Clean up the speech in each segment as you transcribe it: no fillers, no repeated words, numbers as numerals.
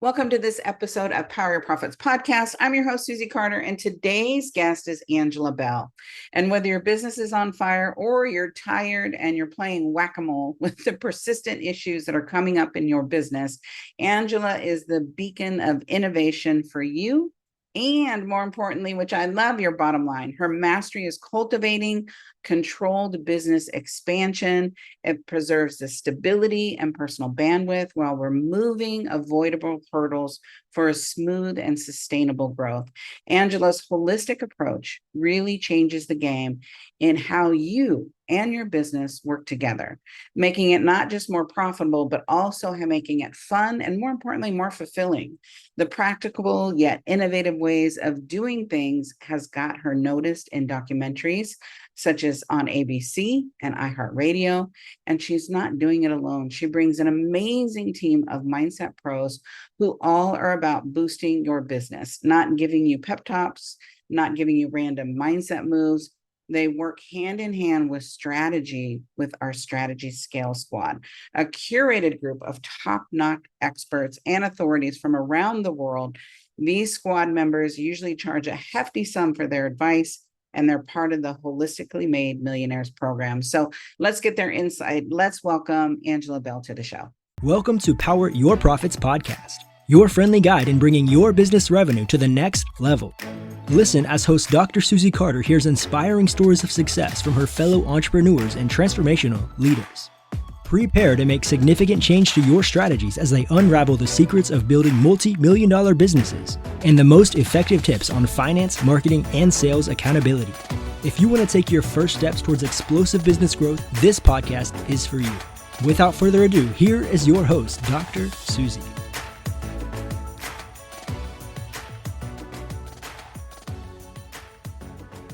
Welcome to this episode of Power Your Profits podcast. I'm your host, Susie Carder, and today's guest is Angela Bell. And whether your business is on fire or you're tired and you're playing whack-a-mole with the persistent issues that are coming up in your business, Angela is the beacon of innovation for you. And more importantly, which I love, your bottom line, her mastery is cultivating controlled business expansion. It preserves the stability and personal bandwidth while removing avoidable hurdles for a smooth and sustainable growth. Angela's holistic approach really changes the game in how you and your business work together, making it not just more profitable, but also making it fun and, more importantly, more fulfilling. The practical yet innovative ways of doing things has got her noticed in documentaries such as on ABC and iHeartRadio, and she's not doing it alone. She brings an amazing team of mindset pros who all are about boosting your business, not giving you pep talks, not giving you random mindset moves. They work hand in hand with strategy with our Strategy Scale Squad, a curated group of top-notch experts and authorities from around the world. These squad members usually charge a hefty sum for their advice, and they're part of the Holistically Made Millionaires program. So let's get their insight. Let's welcome Angela Bell to the show. Welcome to Power Your Profits podcast, your friendly guide in bringing your business revenue to the next level. Listen as host Dr. Susie Carder hears inspiring stories of success from her fellow entrepreneurs and transformational leaders. Prepare to make significant change to your strategies as they unravel the secrets of building multi-million-dollar businesses and the most effective tips on finance, marketing, and sales accountability. If you want to take your first steps towards explosive business growth, this podcast is for you. Without further ado, here is your host, Dr. Susie.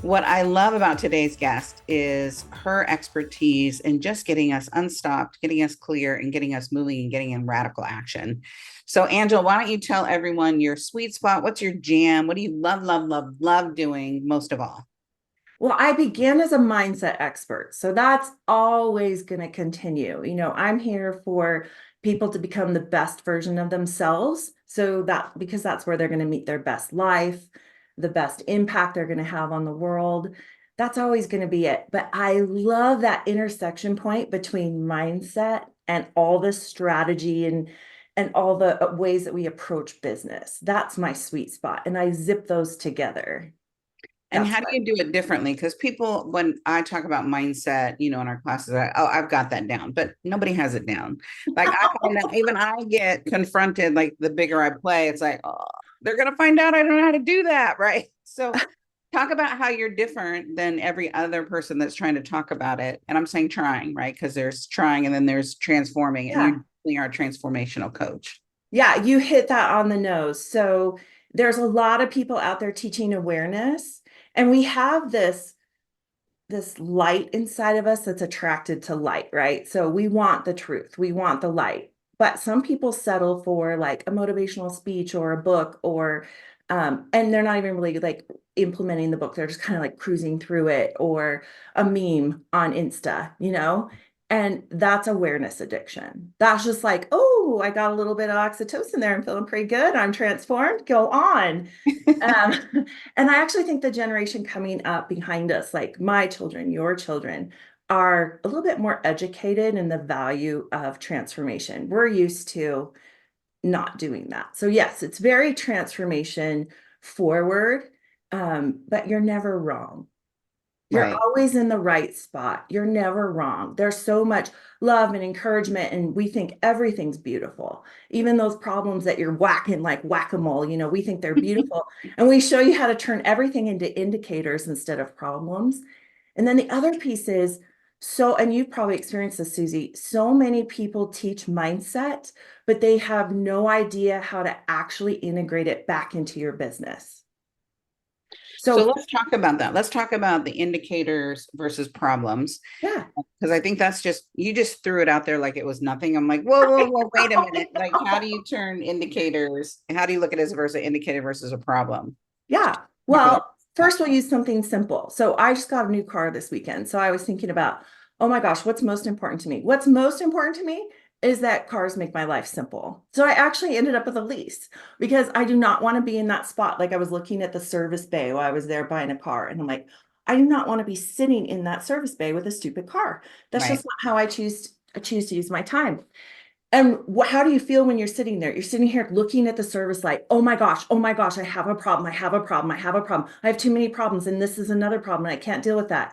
What I love about today's guest is her expertise in just getting us unstopped, getting us clear, and getting us moving and getting in radical action. So, Angela, why don't you tell everyone your sweet spot? What's your jam? What do you love doing most of all? Well, I began as a mindset expert, so that's always going to continue. I'm here for people to become the best version of themselves. Because that's where they're going to meet their best life, the best impact they're going to have on the world. That's always going to be it. But I love that intersection point between mindset and all the strategy and all the ways that we approach business. That's my sweet spot. And I zip those together. And how do you do it differently? Because people, when I talk about mindset, in our classes, I've got that down, but nobody has it down. Like I find that even I get confronted, like the bigger I play, it's like, oh, they're going to find out I don't know how to do that. Right. So talk about how you're different than every other person that's trying to talk about it. And I'm saying trying, right? Because there's trying and then there's transforming, and you really are a transformational coach. Yeah, you hit that on the nose. So there's a lot of people out there teaching awareness. And we have this light inside of us that's attracted to light, right? So we want the truth, we want the light. But some people settle for like a motivational speech or a book and they're not even really like implementing the book. They're just kind of like cruising through it, or a meme on Insta, and that's awareness addiction. That's just like, oh, I got a little bit of oxytocin there. I'm feeling pretty good. I'm transformed. Go on. And I actually think the generation coming up behind us, like my children, your children, are a little bit more educated in the value of transformation. We're used to not doing that. So yes, it's very transformation forward, but you're never wrong. You're always in the right spot. You're never wrong. There's so much love and encouragement, and we think everything's beautiful. Even those problems that you're whacking like whack-a-mole, we think they're beautiful. And we show you how to turn everything into indicators instead of problems. And then the other piece is, and you've probably experienced this, Susie, so many people teach mindset, but they have no idea how to actually integrate it back into your business. So let's talk about that. Let's talk about the indicators versus problems. Yeah. Because I think you just threw it out there like it was nothing. I'm like, whoa, wait a minute. Like, how do you turn indicators? How do you look at it as versus an indicator versus a problem? Yeah. Well, first we'll use something simple. So I just got a new car this weekend. So I was thinking about, oh my gosh, what's most important to me? What's most important to me is that cars make my life simple. So I actually ended up with a lease because I do not want to be in that spot. Like I was looking at the service bay while I was there buying a car, and I'm like, I do not want to be sitting in that service bay with a stupid car. That's Right. just not how I choose to use my time. And how do you feel when you're sitting there? You're sitting here looking at the service light. Oh my gosh, I have a problem. I have a problem. I have a problem. I have too many problems, and this is another problem, and I can't deal with that.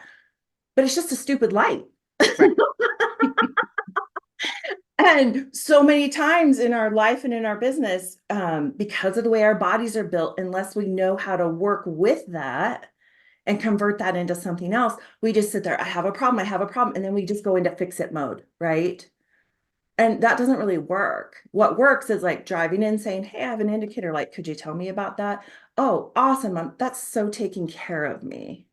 But it's just a stupid light. Right. And so many times in our life and in our business, because of the way our bodies are built, unless we know how to work with that and convert that into something else, we just sit there, I have a problem, I have a problem. And then we just go into fix it mode, right? And that doesn't really work. What works is like driving in saying, hey, I have an indicator light. Could you tell me about that? Oh, awesome. That's so taking care of me.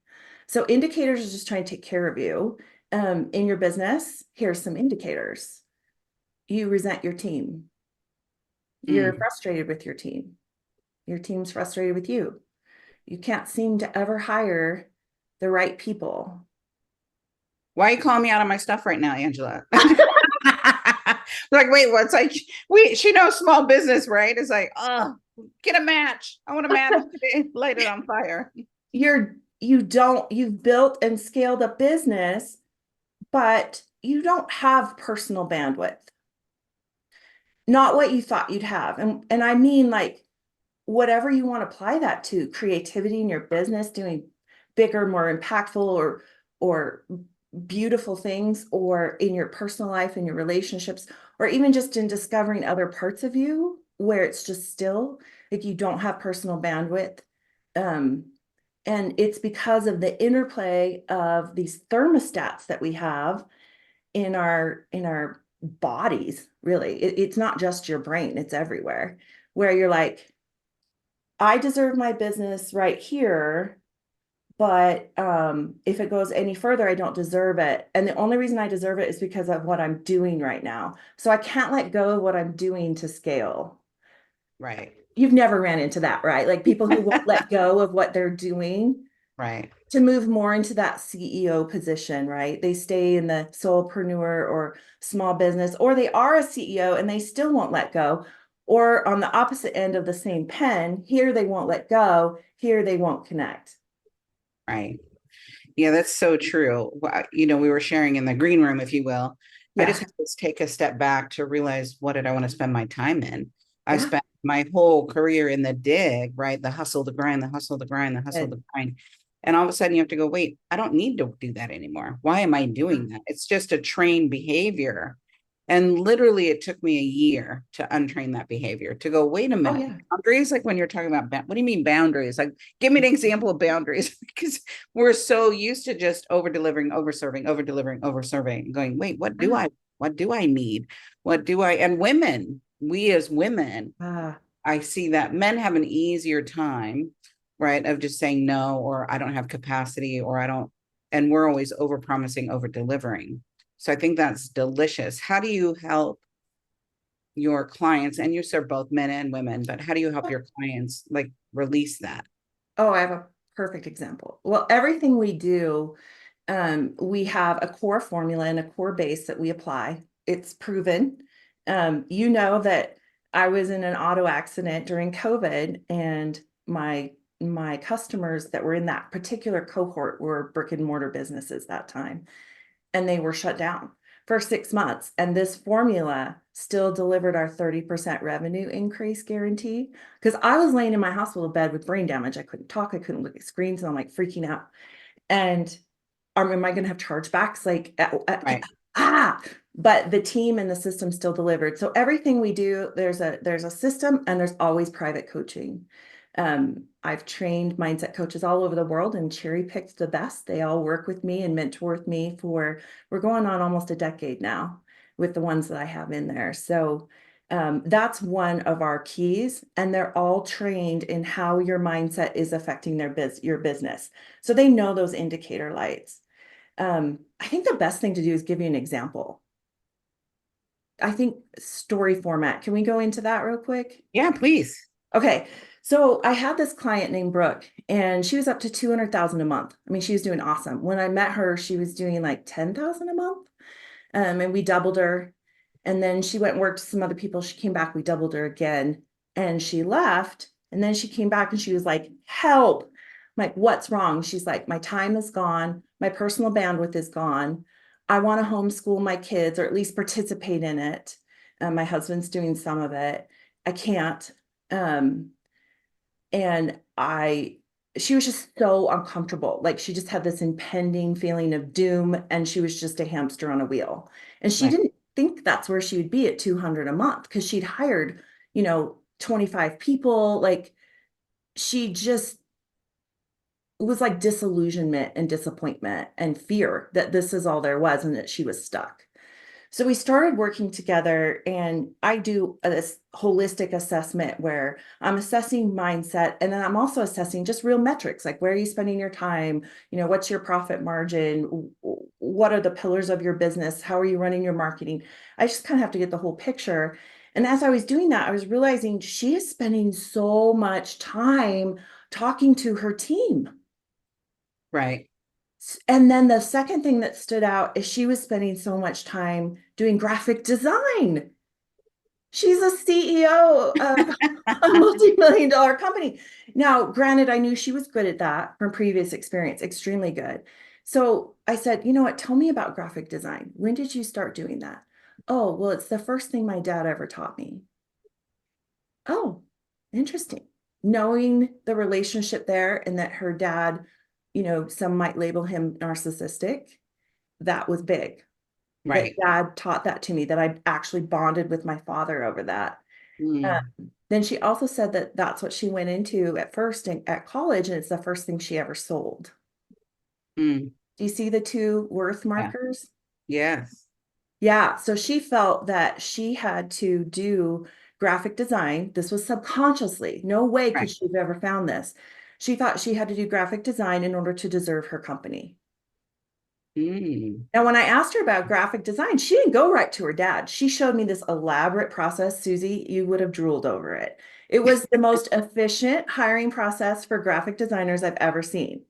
So indicators are just trying to take care of you. In your business, here's some indicators. You resent your team. You're Mm. frustrated with your team. Your team's frustrated with you. You can't seem to ever hire the right people. Why are you calling me out on my stuff right now, Angela? Like, wait, what's like, she knows small business, right? It's like, oh, get a match. I want a match today. Light it on fire. You've built and scaled a business, but you don't have personal bandwidth. Not what you thought you'd have. And I mean like whatever you want to apply that to, creativity in your business, doing bigger, more impactful or beautiful things, or in your personal life, in your relationships, or even just in discovering other parts of you where it's just still like you don't have personal bandwidth. Um, and it's because of the interplay of these thermostats that we have in our bodies, really. It's not just your brain, it's everywhere, where you're like, I deserve my business right here, but if it goes any further, I don't deserve it. And the only reason I deserve it is because of what I'm doing right now. So I can't let go of what I'm doing to scale. Right. You've never ran into that, right? Like people who won't let go of what they're doing Right. to move more into that CEO position, right? They stay in the solopreneur or small business, or they are a CEO and they still won't let go. Or on the opposite end of the same pen, here they won't let go, here they won't connect. Right. Yeah, that's so true. We were sharing in the green room, if you will. I just Yeah. had to take a step back to realize, what did I want to spend my time in? I Yeah. spent my whole career in the dig, right? The hustle, the grind, the hustle, the grind, the hustle, Good. the grind. And all of a sudden you have to go, wait, I don't need to do that anymore. Why am I doing that? It's just a trained behavior. And literally, it took me a year to untrain that behavior, to go, wait a Oh, minute, yeah. boundaries, like when you're talking about, what do you mean boundaries? Like, give me an example of boundaries, because we're so used to just over delivering, over serving, over delivering, over serving, going, wait, Yeah. what do I need? And women, we as women, Ah, I see that men have an easier time, right, of just saying no, or I don't have capacity, or I don't, and we're always over promising, over delivering. So I think that's delicious. How do you help your clients, and you serve both men and women, but how do you help your clients like release that? oh, I have a perfect example. Well, everything we do, we have a core formula and a core base that we apply. It's proven. You know that I was in an auto accident during COVID, and my customers that were in that particular cohort were brick and mortar businesses that time, and they were shut down for 6 months. And this formula still delivered our 30% revenue increase guarantee. Because I was laying in my hospital bed with brain damage. I couldn't talk, I couldn't look at screens, and I'm like freaking out. And am I going to have chargebacks? Like, Right. but the team and the system still delivered. So everything we do, there's a system, and there's always private coaching. I've trained mindset coaches all over the world and cherry picked the best. They all work with me and mentor with me we're going on almost a decade now with the ones that I have in there. So that's one of our keys, and they're all trained in how your mindset is affecting your business. So they know those indicator lights. I think the best thing to do is give you an example. I think story format. Can we go into that real quick? Yeah, please. Okay. So I had this client named Brooke, and she was up to 200,000 a month. I mean, she was doing awesome. When I met her, she was doing like 10,000 a month. And we doubled her. And then she went and worked with some other people. She came back, we doubled her again, and she left. And then she came back and she was like, help. I'm like, what's wrong? She's like, my time is gone. My personal bandwidth is gone. I want to homeschool my kids or at least participate in it. My husband's doing some of it. I can't. And she was just so uncomfortable. Like she just had this impending feeling of doom, and she was just a hamster on a wheel. And she Right. didn't think that's where she would be at 200 a month because she'd hired, 25 people. Like she just, it was like disillusionment and disappointment and fear that this is all there was and that she was stuck. So we started working together, and I do this holistic assessment where I'm assessing mindset, and then I'm also assessing just real metrics, like where are you spending your time? What's your profit margin? What are the pillars of your business? How are you running your marketing? I just kind of have to get the whole picture. And as I was doing that, I was realizing she is spending so much time talking to her team. Right. And then the second thing that stood out is she was spending so much time doing graphic design. She's a CEO of a multi-million dollar company. Now, granted, I knew she was good at that from previous experience, extremely good. So I said, you know what? Tell me about graphic design. When did you start doing that? Oh, well, it's the first thing my dad ever taught me. Oh, interesting. Knowing the relationship there and that her dad, some might label him narcissistic, that was big. That Right. dad taught that to me, that I actually bonded with my father over that. Mm. Then she also said that that's what she went into at first at college, and it's the first thing she ever sold. Mm. Do you see the two worth Yeah. markers? Yes. Yeah, so she felt that she had to do graphic design. This was subconsciously. No way could Right. she have ever found this. She thought she had to do graphic design in order to deserve her company. Mm. Now, when I asked her about graphic design, she didn't go right to her dad. She showed me this elaborate process. Susie, you would have drooled over it. It was the most efficient hiring process for graphic designers I've ever seen.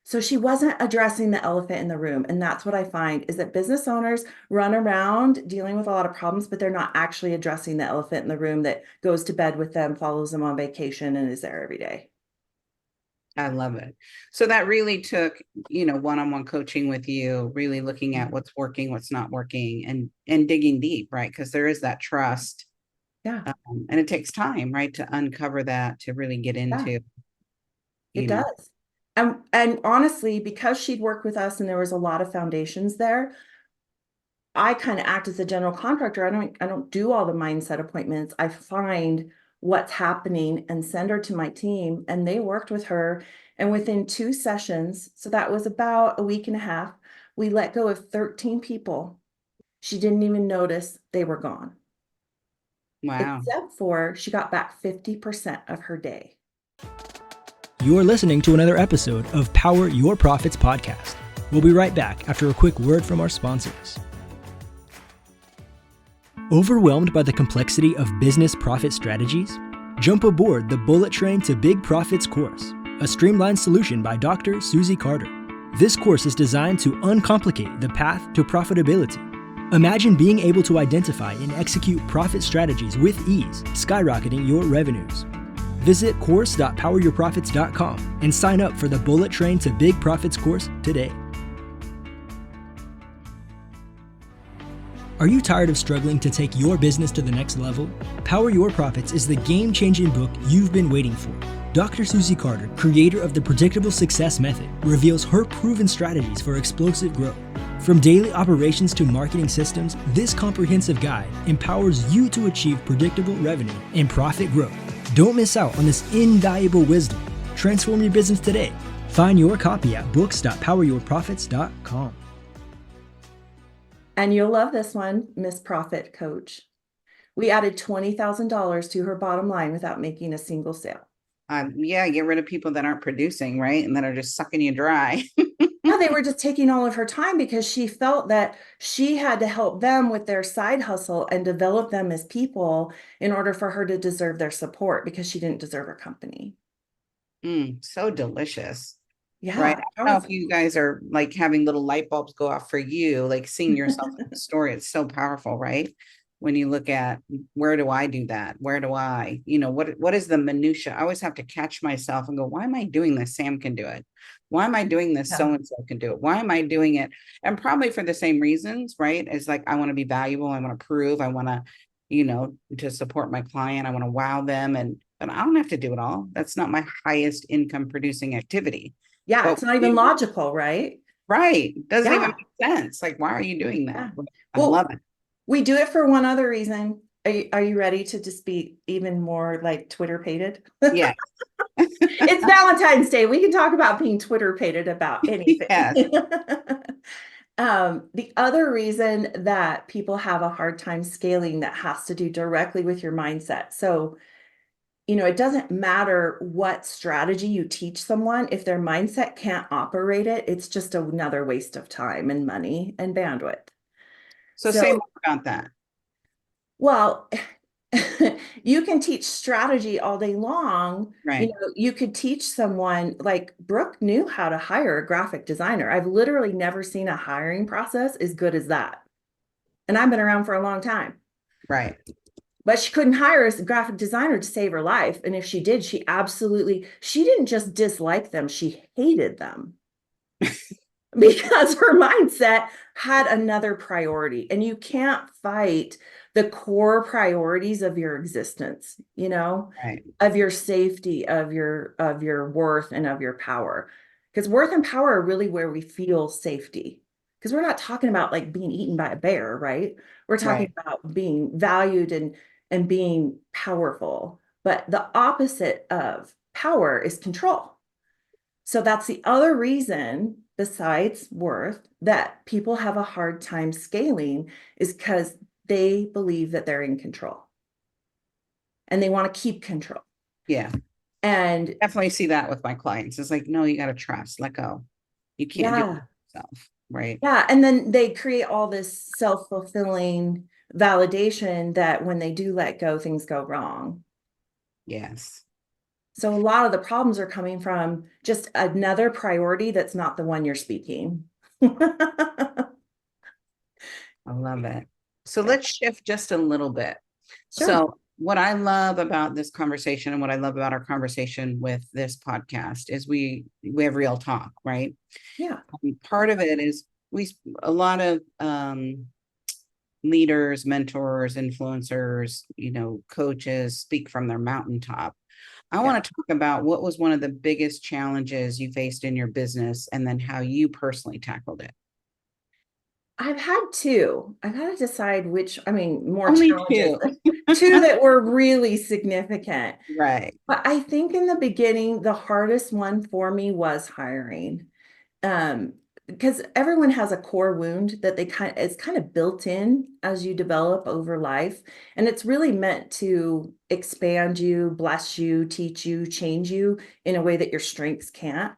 So she wasn't addressing the elephant in the room. And that's what I find is that business owners run around dealing with a lot of problems, but they're not actually addressing the elephant in the room that goes to bed with them, follows them on vacation, and is there every day. I love it. So that really took, one-on-one coaching with you, really looking at what's working, what's not working, and digging deep, right? Because there is that trust, Yeah, and it takes time, right, to uncover that, to really get yeah, into, it you know, does. And honestly, because she'd worked with us and there was a lot of foundations there, I kind of act as a general contractor. I don't do all the mindset appointments. I find what's happening and send her to my team, and they worked with her. And within 2 sessions, so that was about a week and a half, we let go of 13 people. She didn't even notice they were gone, wow. except for she got back 50% of her day. You're listening to another episode of Power Your Profits podcast. We'll be right back after a quick word from our sponsors. Overwhelmed by the complexity of business profit strategies? Jump aboard the Bullet Train to Big Profits course, a streamlined solution by Dr. Susie Carder. This course is designed to uncomplicate the path to profitability. Imagine being able to identify and execute profit strategies with ease, skyrocketing your revenues. Visit course.poweryourprofits.com and sign up for the Bullet Train to Big Profits course today. Are you tired of struggling to take your business to the next level? Power Your Profits is the game-changing book you've been waiting for. Dr. Susie Carder, creator of the Predictable Success Method, reveals her proven strategies for explosive growth. From daily operations to marketing systems, this comprehensive guide empowers you to achieve predictable revenue and profit growth. Don't miss out on this invaluable wisdom. Transform your business today. Find your copy at books.poweryourprofits.com. And you'll love this one, Miss Profit Coach. We added $20,000 to her bottom line without making a single sale. Yeah, get rid of people that aren't producing, right? And that are just sucking you dry. Yeah, they were just taking all of her time because she felt that she had to help them with their side hustle and develop them as people in order for her to deserve their support because she didn't deserve her company. So delicious. right? Yeah, I don't know if powerful. you guys are like having little light bulbs go off for you, like seeing yourself in the story. It's so powerful, right? When you look at where do I do that? Where do I, what is the minutia? I always have to catch myself and go, why am I doing this? Sam can do it. Why am I doing this? Yeah. So and so can do it. Why am I doing it? And probably for the same reasons, right? It's like I want to be valuable, I want to prove, I want to, to support my client, I want to wow them. And but I don't have to do it all. That's not my highest income producing activity. Yeah, But it's not even we do, logical, right? right. Doesn't even Yeah. make sense. Like, why are you doing that? Yeah. But I love Well, it. we do it for one other reason. Are you ready to just be even more like Twitter pated? Yeah. It's Valentine's Day. We can talk about being Twitter pated about anything. Yes. The other reason that people have a hard time scaling that has to do directly with your mindset. So, it doesn't matter what strategy you teach someone, if their mindset can't operate it, it's just another waste of time and money and bandwidth. So say So, more about that. well, you can teach strategy all day long. Right. You could teach someone like Brooke knew how to hire a graphic designer. I've literally never seen a hiring process as good as that. And I've been around for a long time. Right. But she couldn't hire a graphic designer to save her life. And if she did, she didn't just dislike them, she hated them because her mindset had another priority. And you can't fight the core priorities of your existence, Right. of your safety, of your worth and of your power. Because worth and power are really where we feel safety. Because we're not talking about like being eaten by a bear, right? We're talking Right. about being valued and being powerful. But the opposite of power is control. So that's the other reason, besides worth, that people have a hard time scaling is because they believe that they're in control and they want to keep control. Yeah. And Definitely see that with my clients. It's like, no, you got to trust, let go. You can't do it yeah, yourself. Right. yeah. And then they create all this self-fulfilling validation that when they do let go, things go wrong. Yes. So a lot of the problems are coming from just another priority that's not the one you're speaking. I love it. So Yeah, let's shift just a little bit. sure. So, what I love about this conversation and what I love about our conversation with this podcast is we have real talk, right? Yeah. Part of it is we a lot of leaders, mentors, influencers, coaches speak from their mountaintop. I Yeah. want to talk about what was one of the biggest challenges you faced in your business and then how you personally tackled it. I've had two. I've had to decide which, I mean, more Only challenges, two. but two that were really significant. Right. But I think in the beginning, the hardest one for me was hiring. Um, because everyone has a core wound that it's kind of built in as you develop over life. And it's really meant to expand you, bless you, teach you, change you in a way that your strengths can't.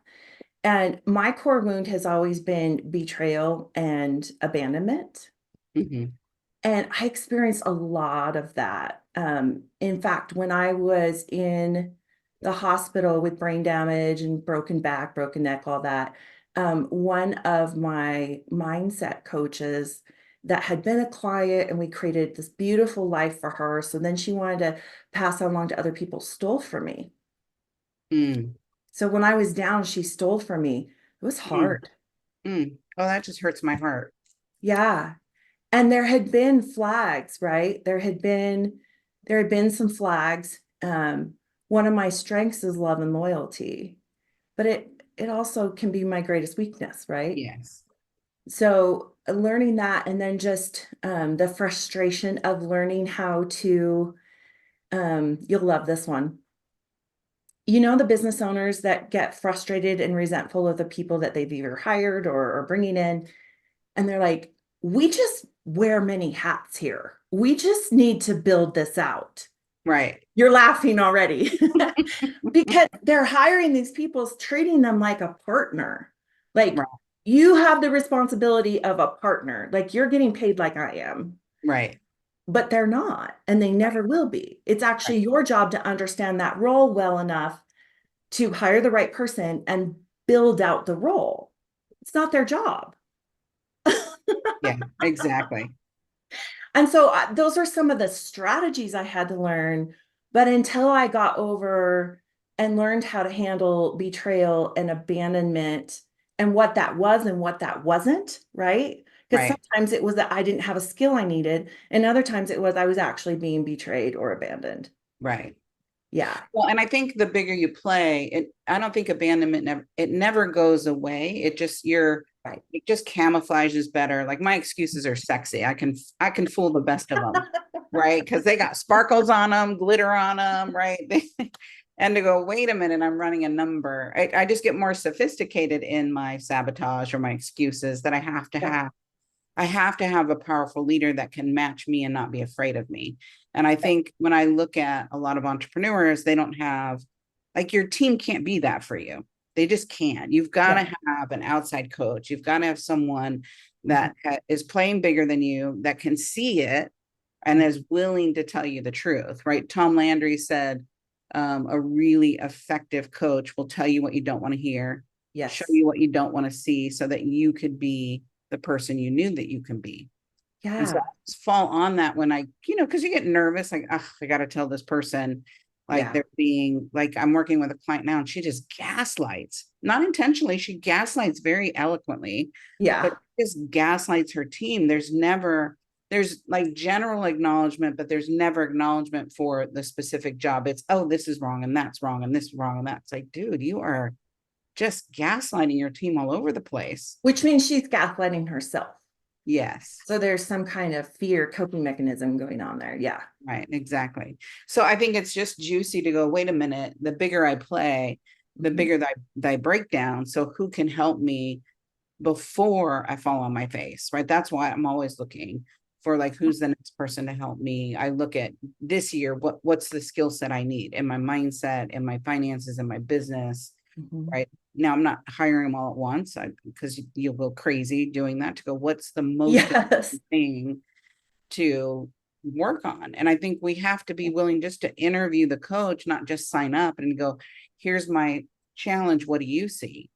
And my core wound has always been betrayal and abandonment. Hmm. And I experienced a lot of that. In fact, when I was in the hospital with brain damage and broken back, broken neck, all that, one of my mindset coaches that had been a client and we created this beautiful life for her. So then she wanted to pass along to other people, stole from me. Mm, So when I was down, she stole from me. It was mm, hard. oh, that just hurts my heart. Yeah. And there had been flags, right? There had been some flags. One of my strengths is love and loyalty, but it also can be my greatest weakness, right? Yes. So learning that, and then just the frustration of learning how to, you'll love this one. The business owners that get frustrated and resentful of the people that they've either hired or bringing in, and they're like, we just wear many hats here. We just need to build this out. Right. You're laughing already because they're hiring these people, treating them like a partner. Like Right. you have the responsibility of a partner. Like you're getting paid like I am, Right. but they're not, and they Right. never will be. It's Right. actually your job to understand that role well enough to hire the right person and build out the role. It's not their job. Yeah, exactly. And so those are some of the strategies I had to learn. But until I got over and learned how to handle betrayal and abandonment and what that was and what that wasn't, right? Because Right. sometimes it was that I didn't have a skill I needed, and other times it was I was actually being betrayed or abandoned. Right. Yeah. Well, and I think the bigger you play, I don't think abandonment never goes away. Right. It just camouflages better. Like my excuses are sexy. I can fool the best of them, right? Because they got sparkles on them, glitter on them, right? And to go, wait a minute, I'm running a number. I just get more sophisticated in my sabotage or my excuses that Yeah. I have to have a powerful leader that can match me and not be afraid of me. And I think when I look at a lot of entrepreneurs, they don't have, like, your team can't be that for you. They just can't. You've got Yeah. to have an outside coach. You've got to have someone Mhm. that is playing bigger than you, that can see it and is willing to tell you the truth, right? Tom Landry said, a really effective coach will tell you what you don't want to hear, show Yes. you what you don't want to see so that you could be the person you knew that you can be. And so I Yeah. just fall on that when because you get nervous, like, oh, I got to tell this person, like Yeah. they're being like, I'm working with a client now and she just gaslights, not intentionally. She gaslights very eloquently, but Yeah. just gaslights her team. There's like general acknowledgement, but there's never acknowledgement for the specific job. It's, oh, this is wrong and that's wrong and this is wrong and that's like, dude, you are just gaslighting your team all over the place. Which means she's gaslighting herself. Yes. So there's some kind of fear coping mechanism going on there. Yeah. Right, exactly. So I think it's just juicy to go, wait a minute, the bigger I play, the Mhm. bigger thy breakdown. So who can help me before I fall on my face, right? That's why I'm always looking for, like, who's the next person to help me. I look at this year, what's the skill set I need in my mindset, in my finances, in my business, Mhm. right? Now I'm not hiring them all at once because you'll go crazy doing that, to go, what's the most Yes. thing to work on. And I think we have to be willing just to interview the coach, not just sign up and go, here's my challenge. What do you see?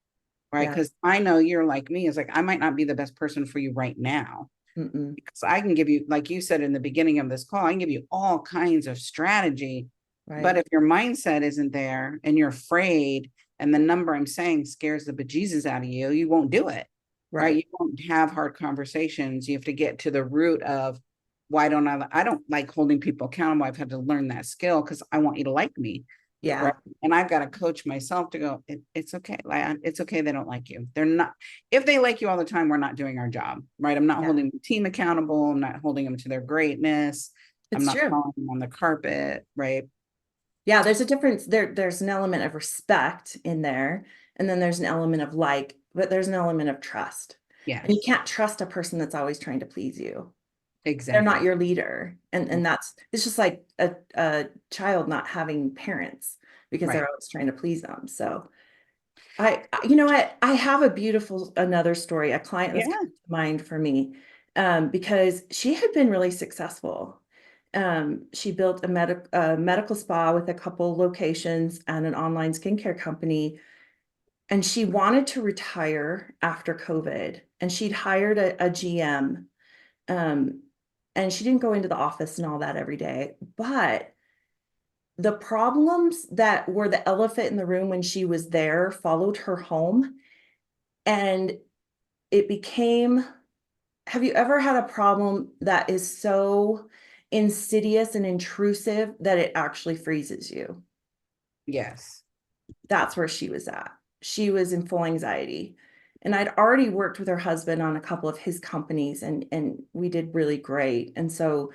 Right. Yeah. Because I know you're like me. It's like, I might not be the best person for you right now. Mm-mm. Because I can give you, like you said in the beginning of this call, I can give you all kinds of strategy. But Right. if your mindset isn't there and you're afraid, and the number I'm saying scares the bejesus out of you, you won't do it. Right. Right. You won't have hard conversations. You have to get to the root of, why don't I don't like holding people accountable. I've had to learn that skill because I want you to like me. Right. Yeah. And I've got to coach myself to go, it's okay. It's okay. They don't like you. They're not, if they like you all the time, we're not doing our job. Right. I'm not Yeah. holding the team accountable. I'm not holding them to their greatness. I'm It's not true. calling them on the carpet. Right. Yeah, there's a difference. There's an element of respect in there, and then there's an element of like, but there's an element of trust. And you Yes, can't trust a person that's always trying to please you. They're not exactly. your leader. And that's it's just like a child not having parents because they're Right. always trying to please them. So you know what? I have a beautiful another story, a client that's Yeah. come to mind for me, because she had been really successful. She built a medical spa with a couple locations and an online skincare company, and she wanted to retire after COVID, and she'd hired a GM, um, and she didn't go into the office and all that every day, but the problems that were the elephant in the room when she was there followed her home. And it became, have you ever had a problem that is so insidious and intrusive that it actually freezes you? Yes. That's where she was at. She was in full anxiety. And I'd already worked with her husband on a couple of his companies, and we did really great. And so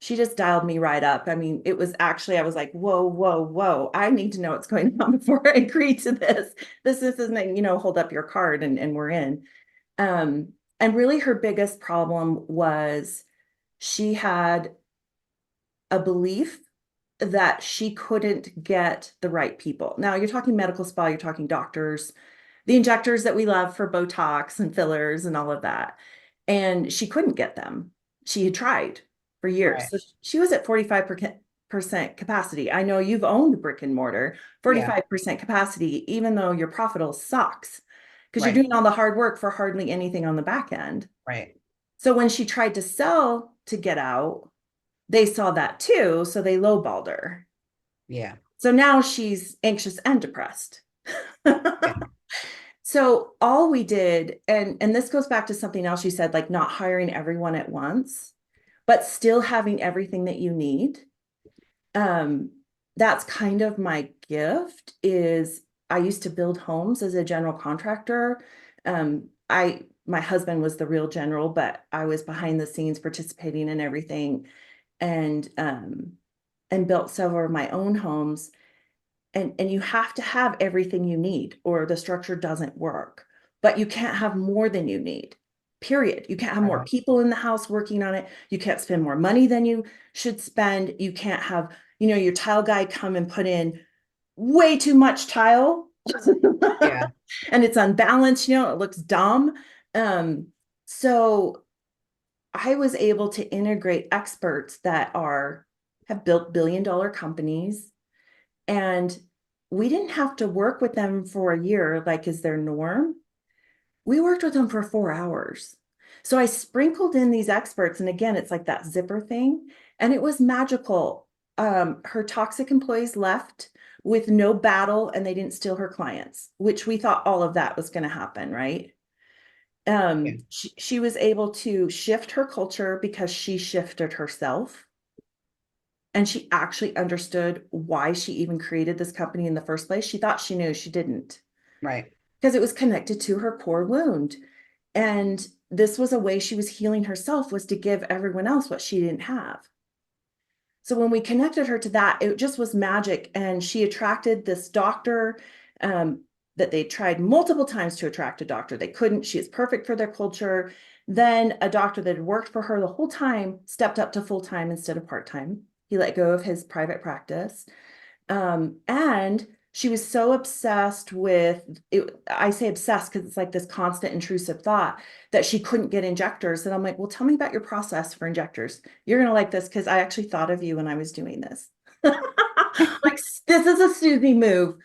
she just dialed me right up. I mean, it was actually, I was like, whoa, whoa, whoa. I need to know what's going on before I agree to this. This isn't, hold up your card and we're in. Um, and really her biggest problem was she had a belief that she couldn't get the right people. Now you're talking medical spa, you're talking doctors, the injectors that we love for Botox and fillers and all of that. And she couldn't get them. She had tried for years. Right. So she was at 45%. capacity. I know you've owned brick and mortar, Yeah. 45% capacity, even though your profit all sucks because you're Right. doing all the hard work for hardly anything on the back end. Right. So when she tried to sell to get out, they saw that too. So they lowballed her. Yeah. So now she's anxious and depressed. Yeah. So all we did, and this goes back to something else you said, like not hiring everyone at once, but still having everything that you need. Um, that's kind of my gift is I used to build homes as a general contractor. My husband was the real general, but I was behind the scenes participating in everything and built several of my own homes. And you have to have everything you need or the structure doesn't work, but you can't have more than you need, period. You can't have more Right. people in the house working on it. You can't spend more money than you should spend. You can't have, your tile guy come and put in way too much tile Yeah. and it's unbalanced, it looks dumb. So I was able to integrate experts that have built billion-dollar companies, and we didn't have to work with them for a year, like is their norm. We worked with them for 4 hours. So I sprinkled in these experts. And again, it's like that zipper thing. And it was magical. Her toxic employees left with no battle and they didn't steal her clients, which we thought all of that was going to happen, right? Yeah. She was able to shift her culture because she shifted herself. And she actually understood why she even created this company in the first place. She thought she knew, she didn't, Right. because it was connected to her core wound. And this was a way she was healing herself, was to give everyone else what she didn't have. So when we connected her to that, it just was magic. And she attracted this doctor that they tried multiple times to attract a doctor. They couldn't. She is perfect for their culture. Then a doctor that had worked for her the whole time stepped up to full-time instead of part-time. He let go of his private practice. And she was so obsessed with it. I say obsessed because it's like this constant intrusive thought that she couldn't get injectors. And I'm like, well, tell me about your process for injectors. You're going to like this because I actually thought of you when I was doing this. Like, this is a Susie move.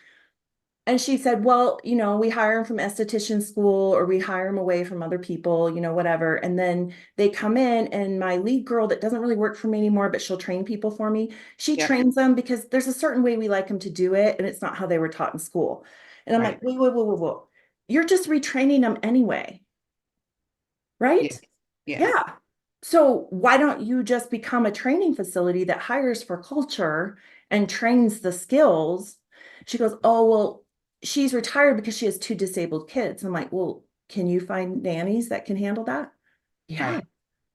And she said, well, we hire them from esthetician school or we hire them away from other people, whatever. And then they come in and my lead girl that doesn't really work for me anymore, but she'll train people for me. She Yep. trains them because there's a certain way we like them to do it. And it's not how they were taught in school. And I'm Right. like, wait. You're just retraining them anyway, right? Yes. Yes. Yeah. So why don't you just become a training facility that hires for culture and trains the skills? She goes, oh, well, she's retired because she has two disabled kids. I'm like, well, can you find nannies that can handle that? Yeah. Right.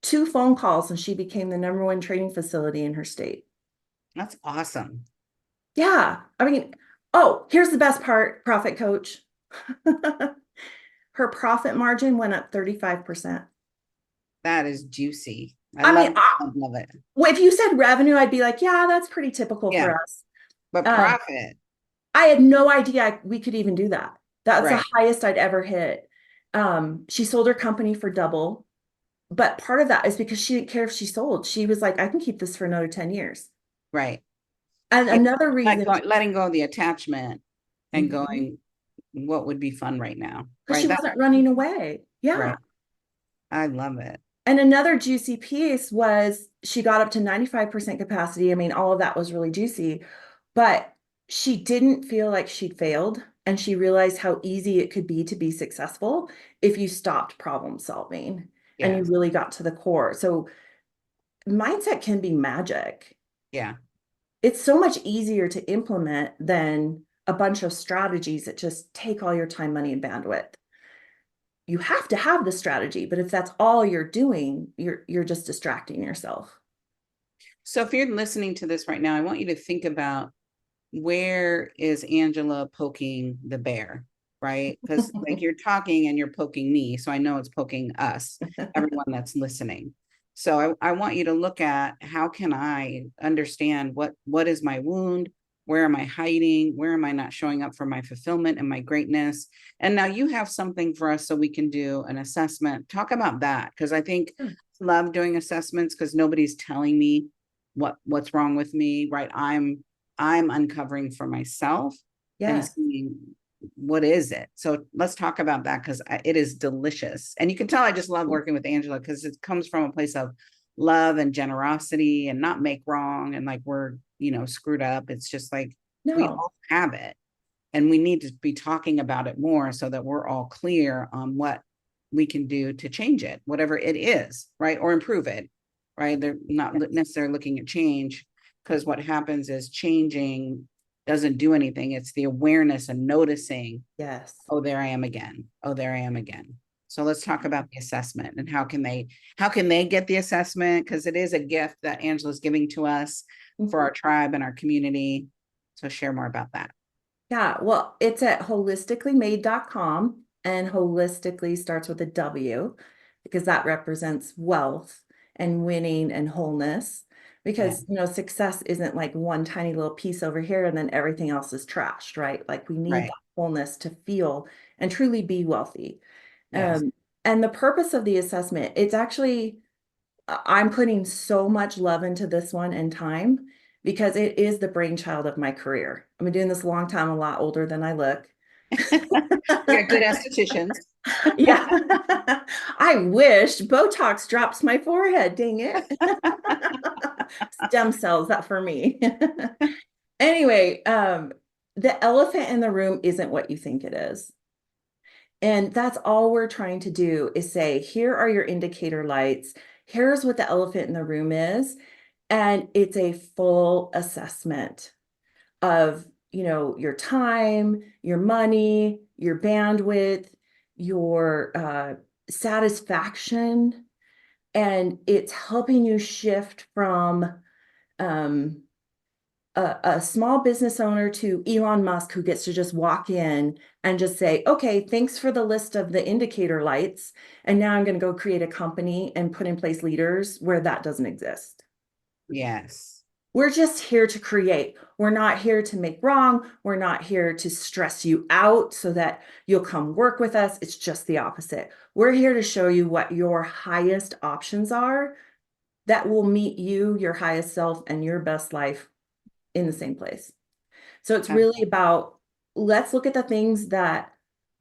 2 phone calls and she became the #1 training facility in her state. That's awesome. Yeah. I mean, oh, here's the best part, profit coach. Her profit margin went up 35%. That is juicy. I I mean, love it. well, if you said revenue, I'd be like, yeah, that's pretty typical Yeah. for us. But Um, profit. I had no idea we could even do that. That's the Right. highest I'd ever hit. She sold her company for double, but part of that is because she didn't care if she sold. She was like, I can keep this for another 10 years. Right. And It's another like reason, letting go of the attachment and because going, what would be fun right now? she Right. That's wasn't running away. Yeah. right. I love it. And another juicy piece was she got up to 95% capacity. I mean, all of that was really juicy, but she didn't feel like she'd failed. And she realized how easy it could be successful if you stopped problem solving and you Yes. really got to the core. So mindset can be magic. Yeah. It's so much easier to implement than a bunch of strategies that just take all your time, money, and bandwidth. You have to have the strategy, but if that's all you're doing, you're just distracting yourself. So if you're listening to this right now, I want you to think about, where is Angela poking the bear, right? Because like you're talking and you're poking me, so I know it's poking us, everyone that's listening. So I want you to look at, how can I understand what is my wound? Where am I hiding? Where am I not showing up for my fulfillment and my greatness? And now you have something for us so we can do an assessment. Talk about that, because I think I love doing assessments because nobody's telling me what's wrong with me, right? I'm uncovering for myself and Yes. seeing what is it. So let's talk about that, because it is delicious. And you can tell I just love working with Angela, because it comes from a place of love and generosity and not make wrong and like we're, screwed up. It's just like we No. all have it, and we need to be talking about it more so that we're all clear on what we can do to change it, whatever it is, right? Or improve it, right? They're not necessarily looking at change, because what happens is changing doesn't do anything. It's the awareness and noticing, Yes. oh, there I am again. Oh, there I am again. So let's talk about the assessment and how can they get the assessment? Because it is a gift that Angela's giving to us for our tribe and our community. So share more about that. Yeah, well, it's at holisticallymade.com, and holistically starts with a W, because that represents wealth and winning and wholeness. Because, success isn't like one tiny little piece over here and then everything else is trashed, right? Like we need Right. that wholeness to feel and truly be wealthy. Yes. And the purpose of the assessment, it's actually, I'm putting so much love into this one and time, because it is the brainchild of my career. I've been doing this a long time, a lot older than I look. We got good estheticians. Yeah. I wish Botox drops my forehead, dang it. Stem cells, that for me. Anyway, the elephant in the room isn't what you think it is. And that's all we're trying to do, is say, here are your indicator lights. Here's what the elephant in the room is. And it's a full assessment of, your time, your money, your bandwidth, your satisfaction. And it's helping you shift from a small business owner to Elon Musk, who gets to just walk in and just say, okay, thanks for the list of the indicator lights. And now I'm going to go create a company and put in place leaders where that doesn't exist. Yes. We're just here to create. We're not here to make wrong. We're not here to stress you out so that you'll come work with us. It's just the opposite. We're here to show you what your highest options are that will meet you, your highest self, and your best life in the same place. So it's really about, let's look at the things that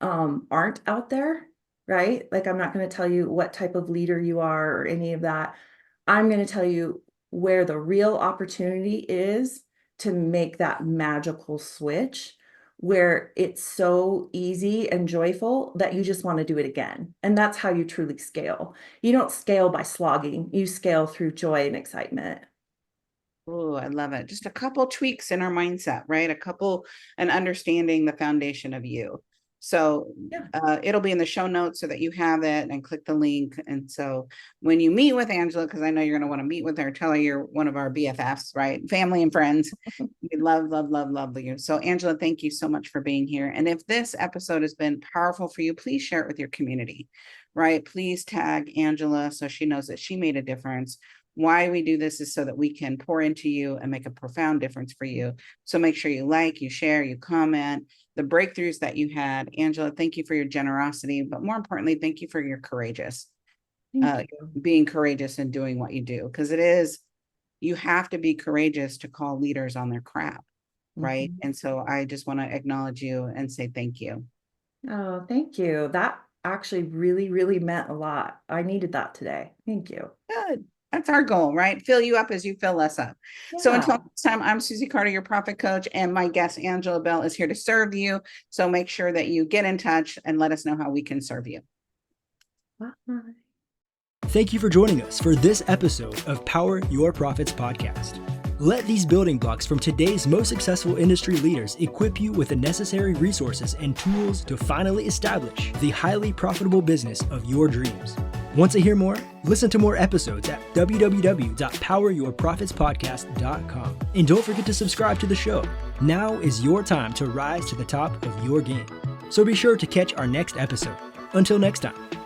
aren't out there, right? Like, I'm not going to tell you what type of leader you are or any of that. I'm going to tell you where the real opportunity is to make that magical switch, where it's so easy and joyful that you just want to do it again. And that's how you truly scale. You don't scale by slogging, you scale through joy and excitement. Oh, I love it. Just a couple tweaks in our mindset, right? And understanding the foundation of you. So it'll be in the show notes so that you have it, and click the link. And so when you meet with Angela, because I know you're going to want to meet with her, tell her you're one of our BFFs, right? Family and friends. We love, love, love, love you. So Angela, thank you so much for being here. And if this episode has been powerful for you, please share it with your community, right? Please tag Angela so she knows that she made a difference. Why we do this is so that we can pour into you and make a profound difference for you. So make sure you like, you share, you comment, the breakthroughs that you had. Angela, thank you for your generosity, but more importantly, thank you for your being courageous and doing what you do. Because you have to be courageous to call leaders on their crap, right? And so I just want to acknowledge you and say thank you. Oh, thank you. That actually really, really meant a lot. I needed that today. Thank you. Good. That's our goal, right? Fill you up as you fill us up. Yeah. So until next time, I'm Susie Carder, your profit coach, and my guest, Angela Bell, is here to serve you. So make sure that you get in touch and let us know how we can serve you. Bye. Thank you for joining us for this episode of Power Your Profits podcast. Let these building blocks from today's most successful industry leaders equip you with the necessary resources and tools to finally establish the highly profitable business of your dreams. Want to hear more? Listen to more episodes at www.poweryourprofitspodcast.com. And don't forget to subscribe to the show. Now is your time to rise to the top of your game. So be sure to catch our next episode. Until next time.